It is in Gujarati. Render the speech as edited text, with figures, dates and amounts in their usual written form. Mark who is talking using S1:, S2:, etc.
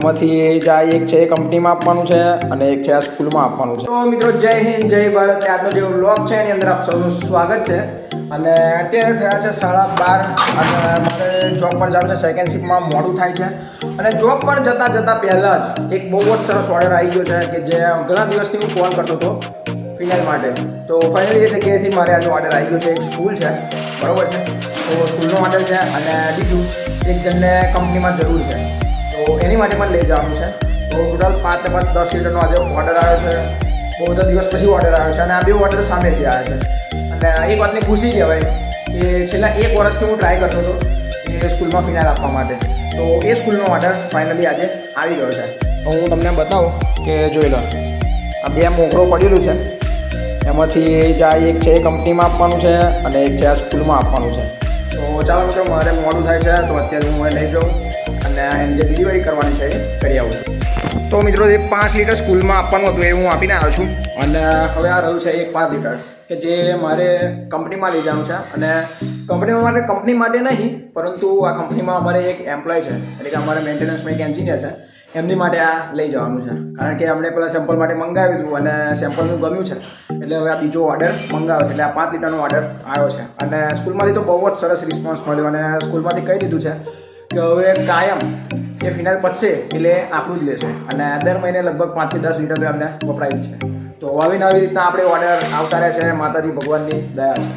S1: એમાંથી જાય એક છે એ કંપનીમાં આપવાનું છે અને એક છે આ સ્કૂલમાં આપવાનું છે. તો મિત્રો જય હિન્દ જય ભારત. આજનો જે વ્લોગ છે એની અંદર આપ સૌનું સ્વાગત છે. અને અત્યારે થયા છે 12:30 અને મારે જોબ પર જવાનું છે. સેકન્ડ શિફ્ટમાં મોડું થાય છે અને જોબ પર જતાં પહેલાં જ એક બહુ જ સરસ ઓર્ડર આવી ગયો છે કે જે ઘણા દિવસથી હું કોલ કરતો હતો ફિનાઇલ માટે. તો ફાઇનલી એ જગ્યાએથી મારે આજે ઓર્ડર આવી ગયો છે. એક સ્કૂલ છે, બરાબર છે, તો સ્કૂલનો ઓર્ડર છે અને બીજું એક જણને કંપનીમાં જરૂર છે તો એની માટે પણ લઈ જવાનું છે. તો ટોટલ 5 ને 5 10 લીટરનો આજે ઓર્ડર આવ્યો છે. બહુ બધા દિવસ પછી ઓર્ડર આવ્યો છે અને આ બે ઓર્ડર સામેથી આવ્યા છે. અને એક વાતની ખુશી કહેવાય કે છેલ્લા 1 વર્ષથી હું ટ્રાય કરતો હતો એ સ્કૂલમાં ફિનાઇલ આપવા માટે. તો એ સ્કૂલનો ઓર્ડર ફાઇનલી આજે આવી ગયો છે. તો હું તમને બતાવું કે જોઈ લો, આ બે મોકળો પડેલું છે. એમાંથી જાય એક છે એ કંપનીમાં આપવાનું છે અને એક છે આ સ્કૂલમાં આપવાનું છે. તો ચાલો મિત્રો, મારે મોડું થાય છે તો અત્યારે હું એ લઈ જાઉં અને એની જે ડિલિવરી કરવાની છે એ કરી આવું છું. તો મિત્રો જે 5 લીટર સ્કૂલમાં આપવાનું હતું એ હું આપીને આવ્યો છું અને હવે આ રહ્યું છે એક 5 લીટર કે જે મારે કંપનીમાં લઈ જવાનું છે. અને કંપની માટે નહીં, પરંતુ આ કંપનીમાં અમારે એક એમ્પ્લોય છે, એટલે કે અમારે મેન્ટેનન્સમાં એક એન્જિનિયર છે, એમની માટે આ લઈ જવાનું છે. કારણ કે અમને પેલા સેમ્પલ માટે મંગાવ્યું હતું અને સેમ્પલનું ગમ્યું છે એટલે હવે આ બીજો ઓર્ડર મંગાવ્યો છે. એટલે આ 5 લીટરનો ઓર્ડર આવ્યો છે. અને સ્કૂલમાંથી તો બહુ જ સરસ રિસ્પોન્સ મળ્યો અને સ્કૂલમાંથી કહી દીધું છે કે હવે કાયમ એ ફિનાઇલ પતશે એટલે આપણું જ લેશે અને દર મહિને લગભગ 5 થી 10 લીટર તો એમને વપરાય જ છે. તો આવી રીતના આપણે ઓર્ડર આવતા રહે છે. માતાજી ભગવાનની દયા છે.